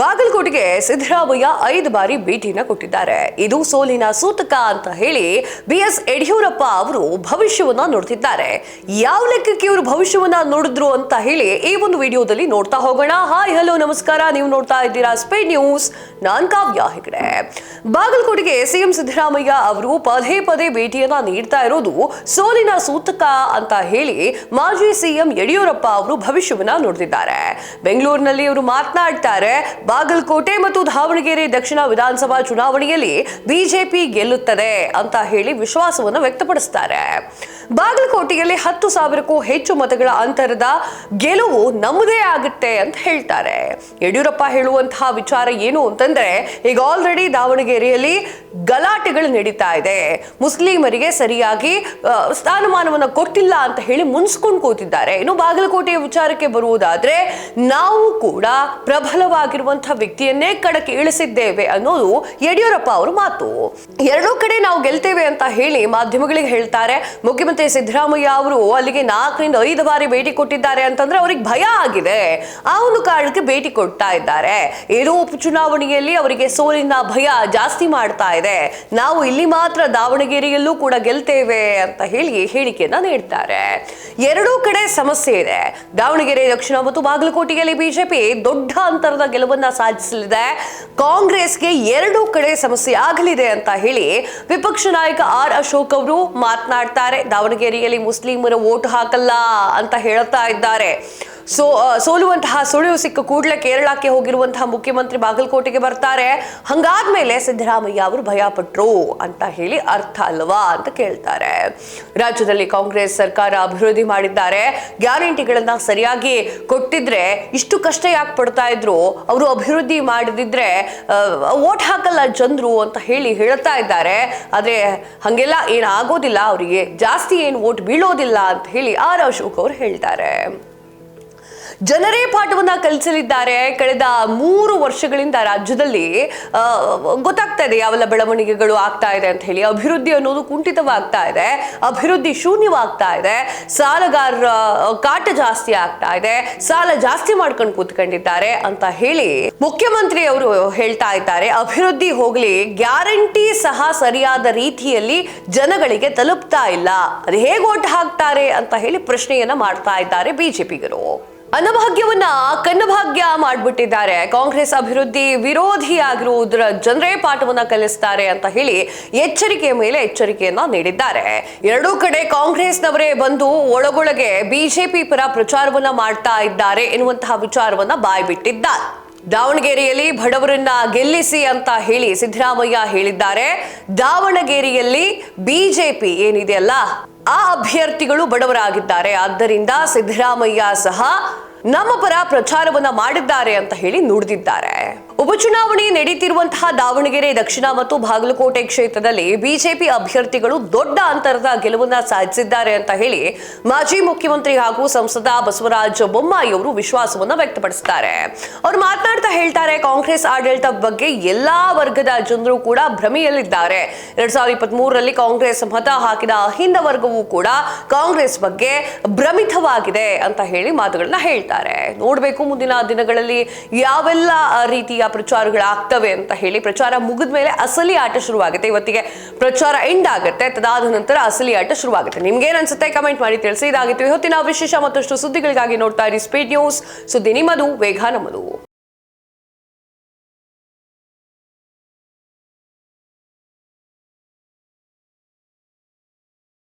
ಬಾಗಲಕೋಟೆಗೆ ಸಿದ್ದರಾಮಯ್ಯ 5 ಬಾರಿ ಭೇಟಿನ ಕೊಟ್ಟಿದ್ದಾರೆ. ಇದು ಸೋಲಿನ ಸೂತಕ ಅಂತ ಹೇಳಿ ಬಿಎಸ್ ಯಡಿಯೂರಪ್ಪ ಅವರು ಭವಿಷ್ಯವನ್ನ ನೋಡ್ತಿದ್ದಾರೆ. ಯಾವ ಲೆಕ್ಕಕ್ಕೆ ಇವರು ಭವಿಷ್ಯವನ್ನ ನೋಡಿದ್ರು ಅಂತ ಹೇಳಿ ಈ ಒಂದು ವಿಡಿಯೋದಲ್ಲಿ ನೋಡ್ತಾ ಹೋಗೋಣ. ಹಾಯ್ ಹಲೋ ನಮಸ್ಕಾರ, ನೀವು ನೋಡ್ತಾ ಇದ್ದೀರಾ ಸ್ಪೀಡ್ ನ್ಯೂಸ್. ನಾನ್ ಕಾವ್ಯ ಹೆಗಡೆ. ಬಾಗಲಕೋಟೆಗೆ ಸಿಎಂ ಸಿದ್ದರಾಮಯ್ಯ ಅವರು ಪದೇ ಪದೇ ಭೇಟಿಯನ್ನ ನೀಡ್ತಾ ಇರೋದು ಸೋಲಿನ ಸೂತಕ ಅಂತ ಹೇಳಿ ಮಾಜಿ ಸಿಎಂ ಯಡಿಯೂರಪ್ಪ ಅವರು ಭವಿಷ್ಯವನ್ನ ನೋಡ್ತಿದ್ದಾರೆ. ಬೆಂಗಳೂರಿನಲ್ಲಿ ಅವರು ಮಾತನಾಡ್ತಾರೆ, ಬಾಗಲಕೋಟೆ ಮತ್ತು ದಾವಣಗೆರೆ ದಕ್ಷಿಣ ವಿಧಾನಸಭಾ ಚುನಾವಣೆಯಲ್ಲಿ ಬಿಜೆಪಿ ಗೆಲ್ಲುತ್ತದೆ ಅಂತ ಹೇಳಿ ವಿಶ್ವಾಸವನ್ನು ವ್ಯಕ್ತಪಡಿಸುತ್ತಾರೆ. ಬಾಗಲಕೋಟೆಯಲ್ಲಿ 10,000ಕ್ಕೂ ಹೆಚ್ಚು ಮತಗಳ ಅಂತರದ ಗೆಲುವು ನಮ್ಮದೇ ಆಗುತ್ತೆ ಅಂತ ಹೇಳ್ತಾರೆ. ಯಡಿಯೂರಪ್ಪ ಹೇಳುವಂತಹ ವಿಚಾರ ಏನು ಅಂತಂದ್ರೆ, ಈಗ ಆಲ್ರೆಡಿ ದಾವಣಗೆರೆಯಲ್ಲಿ ಗಲಾಟೆಗಳು ನಡೀತಾ ಇದೆ, ಮುಸ್ಲಿಮರಿಗೆ ಸರಿಯಾಗಿ ಸ್ಥಾನಮಾನವನ್ನು ಕೊಟ್ಟಿಲ್ಲ ಅಂತ ಹೇಳಿ ಮುನ್ಸ್ಕೊಂಡು ಕೂತಿದ್ದಾರೆ. ಇನ್ನು ಬಾಗಲಕೋಟೆಯ ವಿಚಾರಕ್ಕೆ ಬರುವುದಾದ್ರೆ, ನಾವು ಕೂಡ ಪ್ರಬಲವಾಗಿರುವಂತಹ ವ್ಯಕ್ತಿಯನ್ನೇ ಕಣಕ್ಕೆ ಇಳಿಸಿದ್ದೇವೆ ಅನ್ನೋದು ಯಡಿಯೂರಪ್ಪ ಅವರ ಮಾತು. ಎರಡೂ ಕಡೆ ನಾವು ಗೆಲ್ತೇವೆ ಅಂತ ಹೇಳಿ ಮಾಧ್ಯಮಗಳಿಗೆ ಹೇಳ್ತಾರೆ. ಮುಖ್ಯಮಂತ್ರಿ ಸಿದ್ದರಾಮಯ್ಯ ಅವರು ಅಲ್ಲಿಗೆ 4 ರಿಂದ 5 ಬಾರಿ ಭೇಟಿ ಕೊಟ್ಟಿದ್ದಾರೆ ಅಂತಂದ್ರೆ ಅವ್ರಿಗೆ ಭಯ ಆಗಿದೆ. ಆ ಒಂದು ಕಾರಣಕ್ಕೆ ಭೇಟಿ ಕೊಡ್ತಾ ಇದ್ದಾರೆ. ಏನೋ ಉಪಚುನಾವಣೆಯಲ್ಲಿ ಅವರಿಗೆ ಸೋಲಿನ ಭಯ ಜಾಸ್ತಿ ಮಾಡ್ತಾ ಇದೆ. ನಾವು ಇಲ್ಲಿ ಮಾತ್ರ ದಾವಣಗೆರೆಯಲ್ಲೂ ಕೂಡ ಗೆಲ್ತೇವೆ ಅಂತ ಹೇಳಿ ಹೇಳಿಕೆಯನ್ನ ನೀಡ್ತಾರೆ. ಎರಡೂ ಕಡೆ ಸಮಸ್ಯೆ ಇದೆ. ದಾವಣಗೆರೆ ದಕ್ಷಿಣ ಮತ್ತು ಬಾಗಲಕೋಟೆಯಲ್ಲಿ ಬಿಜೆಪಿ ದೊಡ್ಡ ಅಂತರದ ಗೆಲುವನ್ನ ಸಾಧಿಸಲಿದೆ. ಕಾಂಗ್ರೆಸ್ಗೆ ಎರಡೂ ಕಡೆ ಸಮಸ್ಯೆ ಆಗಲಿದೆ ಅಂತ ಹೇಳಿ ವಿಪಕ್ಷ ನಾಯಕ ಆರ್ ಅಶೋಕ್ ಅವರು ಮಾತನಾಡ್ತಾರೆ. ದಾವಣಗೆರೆಯಲ್ಲಿ ಮುಸ್ಲಿಮರ ವೋಟ್ ಹಾಕಲ್ಲ ಅಂತ ಹೇಳ್ತಾ ಇದ್ದಾರೆ. ಸೋಲುವಂತಹ ಸುಳಿವು ಸಿಕ್ಕ ಕೂಡಲೇ ಕೇರಳಕ್ಕೆ ಹೋಗಿರುವಂತಹ ಮುಖ್ಯಮಂತ್ರಿ ಬಾಗಲಕೋಟೆಗೆ ಬರ್ತಾರೆ. ಹಂಗಾದ್ಮೇಲೆ ಸಿದ್ದರಾಮಯ್ಯ ಅವರು ಭಯ ಪಟ್ರು ಅಂತ ಹೇಳಿ ಅರ್ಥ ಅಲ್ವಾ ಅಂತ ಕೇಳ್ತಾರೆ. ರಾಜ್ಯದಲ್ಲಿ ಕಾಂಗ್ರೆಸ್ ಸರ್ಕಾರ ಅಭಿವೃದ್ಧಿ ಮಾಡಿದ್ದಾರೆ, ಗ್ಯಾರಂಟಿಗಳನ್ನ ಸರಿಯಾಗಿ ಕೊಟ್ಟಿದ್ರೆ ಇಷ್ಟು ಕಷ್ಟ ಯಾಕೆ ಪಡ್ತಾ ಇದ್ರು, ಅವರು ಅಭಿವೃದ್ಧಿ ಮಾಡದಿದ್ರೆ ವೋಟ್ ಹಾಕಲ್ಲ ಜನರು ಅಂತ ಹೇಳಿ ಹೇಳ್ತಾ ಇದ್ದಾರೆ. ಆದ್ರೆ ಹಂಗೆಲ್ಲ ಏನಾಗೋದಿಲ್ಲ, ಅವರಿಗೆ ಜಾಸ್ತಿ ಏನು ವೋಟ್ ಬೀಳೋದಿಲ್ಲ ಅಂತ ಹೇಳಿ ಆರ್ ಅಶೋಕ್ ಅವರು ಹೇಳ್ತಾರೆ. ಜನರೇ ಪಾಠವನ್ನ ಕಲಿಸಲಿದ್ದಾರೆ. ಕಳೆದ 3 ವರ್ಷಗಳಿಂದ ರಾಜ್ಯದಲ್ಲಿ ಗೊತ್ತಾಗ್ತಾ ಇದೆ ಯಾವೆಲ್ಲ ಬೆಳವಣಿಗೆಗಳು ಆಗ್ತಾ ಇದೆ ಅಂತ ಹೇಳಿ. ಅಭಿವೃದ್ಧಿ ಅನ್ನೋದು ಕುಂಠಿತವಾಗ್ತಾ ಇದೆ, ಅಭಿವೃದ್ಧಿ ಶೂನ್ಯವಾಗ್ತಾ ಇದೆ, ಸಾಲಗಾರರ ಕಾಟ ಜಾಸ್ತಿ ಆಗ್ತಾ ಇದೆ, ಸಾಲ ಜಾಸ್ತಿ ಮಾಡ್ಕೊಂಡು ಕೂತ್ಕೊಂಡಿದ್ದಾರೆ ಅಂತ ಹೇಳಿ ಮುಖ್ಯಮಂತ್ರಿ ಅವರು ಹೇಳ್ತಾ ಇದ್ದಾರೆ. ಅಭಿವೃದ್ಧಿ ಹೋಗ್ಲಿ, ಗ್ಯಾರಂಟಿ ಸಹ ಸರಿಯಾದ ರೀತಿಯಲ್ಲಿ ಜನಗಳಿಗೆ ತಲುಪ್ತಾ ಇಲ್ಲ, ಅದು ಹೇಗೆ ಓಟ್ ಹಾಕ್ತಾರೆ ಅಂತ ಹೇಳಿ ಪ್ರಶ್ನೆಯನ್ನ ಮಾಡ್ತಾ ಇದ್ದಾರೆ ಬಿಜೆಪಿಗರು. ಅನ್ನಭಾಗ್ಯವನ್ನ ಕನ್ನಭಾಗ್ಯ ಮಾಡ್ಬಿಟ್ಟಿದ್ದಾರೆ. ಕಾಂಗ್ರೆಸ್ ಅಭಿವೃದ್ಧಿ ವಿರೋಧಿಯಾಗಿರುವುದರ ಜನರೇ ಪಾಠವನ್ನ ಕಲಿಸ್ತಾರೆ ಅಂತ ಹೇಳಿ ಎಚ್ಚರಿಕೆಯ ಮೇಲೆ ಎಚ್ಚರಿಕೆಯನ್ನ ನೀಡಿದ್ದಾರೆ. ಎರಡೂ ಕಡೆ ಕಾಂಗ್ರೆಸ್ನವರೇ ಬಂದು ಒಳಗೊಳಗೆ ಬಿಜೆಪಿ ಪರ ಪ್ರಚಾರವನ್ನ ಮಾಡ್ತಾ ಇದ್ದಾರೆ ಎನ್ನುವಂತಹ ವಿಚಾರವನ್ನ ಬಾಯ್ಬಿಟ್ಟಿದ್ದಾರೆ. ದಾವಣಗೆರೆಯಲ್ಲಿ ಬಡವರನ್ನ ಗೆಲ್ಲಿಸಿ ಅಂತ ಹೇಳಿ ಸಿದ್ದರಾಮಯ್ಯ ಹೇಳಿದ್ದಾರೆ. ದಾವಣಗೆರೆಯಲ್ಲಿ ಬಿಜೆಪಿ ಏನಿದೆಯಲ್ಲ, ಆ ಅಭ್ಯರ್ಥಿಗಳು ಬಡವರಾಗಿದ್ದಾರೆ. ಆದ್ದರಿಂದ ಸಿದ್ದರಾಮಯ್ಯ ಸಹ ನಮ್ಮ ಪರ ಪ್ರಚಾರವನ್ನ ಮಾಡಿದ್ದಾರೆ ಅಂತ ಹೇಳಿ ನುಡಿದಿದ್ದಾರೆ. ಉಪಚುನಾವಣೆ ನಡೀತಿರುವಂತಹ ದಾವಣಗೆರೆ ದಕ್ಷಿಣ ಮತ್ತು ಬಾಗಲಕೋಟೆ ಕ್ಷೇತ್ರದಲ್ಲಿ ಬಿಜೆಪಿ ಅಭ್ಯರ್ಥಿಗಳು ದೊಡ್ಡ ಅಂತರದ ಗೆಲುವನ್ನ ಸಾಧಿಸಿದ್ದಾರೆ ಅಂತ ಹೇಳಿ ಮಾಜಿ ಮುಖ್ಯಮಂತ್ರಿ ಹಾಗೂ ಸಂಸದ ಬಸವರಾಜ ಬೊಮ್ಮಾಯಿ ಅವರು ವಿಶ್ವಾಸವನ್ನ ವ್ಯಕ್ತಪಡಿಸಿದ್ದಾರೆ. ಅವರು ಮಾತನಾಡ್ತಾ ಹೇಳ್ತಾರೆ, ಕಾಂಗ್ರೆಸ್ ಆಡಳಿತ ಬಗ್ಗೆ ಎಲ್ಲಾ ವರ್ಗದ ಜನರು ಕೂಡ ಭ್ರಮೆಯಲ್ಲಿದ್ದಾರೆ. 2023ರಲ್ಲಿ ಕಾಂಗ್ರೆಸ್ ಮತ ಹಾಕಿದ ಅಹಿಂದ ವರ್ಗವೂ ಕೂಡ ಕಾಂಗ್ರೆಸ್ ಬಗ್ಗೆ ಭ್ರಮಿತವಾಗಿದೆ ಅಂತ ಹೇಳಿ ಮಾತುಗಳನ್ನ ಹೇಳ್ತಾರೆ. ನೋಡ್ಬೇಕು ಮುಂದಿನ ದಿನಗಳಲ್ಲಿ ಯಾವೆಲ್ಲ ರೀತಿಯ ಪ್ರಚಾರಗಳಾಗ್ತವೆ ಅಂತ ಹೇಳಿ. ಪ್ರಚಾರ ಮುಗಿದ ಮೇಲೆ ಅಸಲಿ ಆಟ ಶುರುವಾಗುತ್ತೆ. ಇವತ್ತಿಗೆ ಪ್ರಚಾರ ಎಂಡ್ ಆಗುತ್ತೆ, ತದಾದ ನಂತರ ಅಸಲಿ ಆಟ ಶುರುವಾಗುತ್ತೆ. ನಿಮ್ಗೇನ್ ಅನ್ಸುತ್ತೆ ಕಮೆಂಟ್ ಮಾಡಿ ತಿಳಿಸಿ. ಇದಾಗಿತ್ತು ಇವತ್ತಿನ ವಿಶೇಷ. ಮತ್ತಷ್ಟು ಸುದ್ದಿಗಳಿಗಾಗಿ ನೋಡ್ತಾ ಇರಿ ಸ್ಪೀಡ್ ನ್ಯೂಸ್. ಸುದ್ದಿ ನಿಮ್ಮದು, ವೇಗ ನಮ್ಮದು.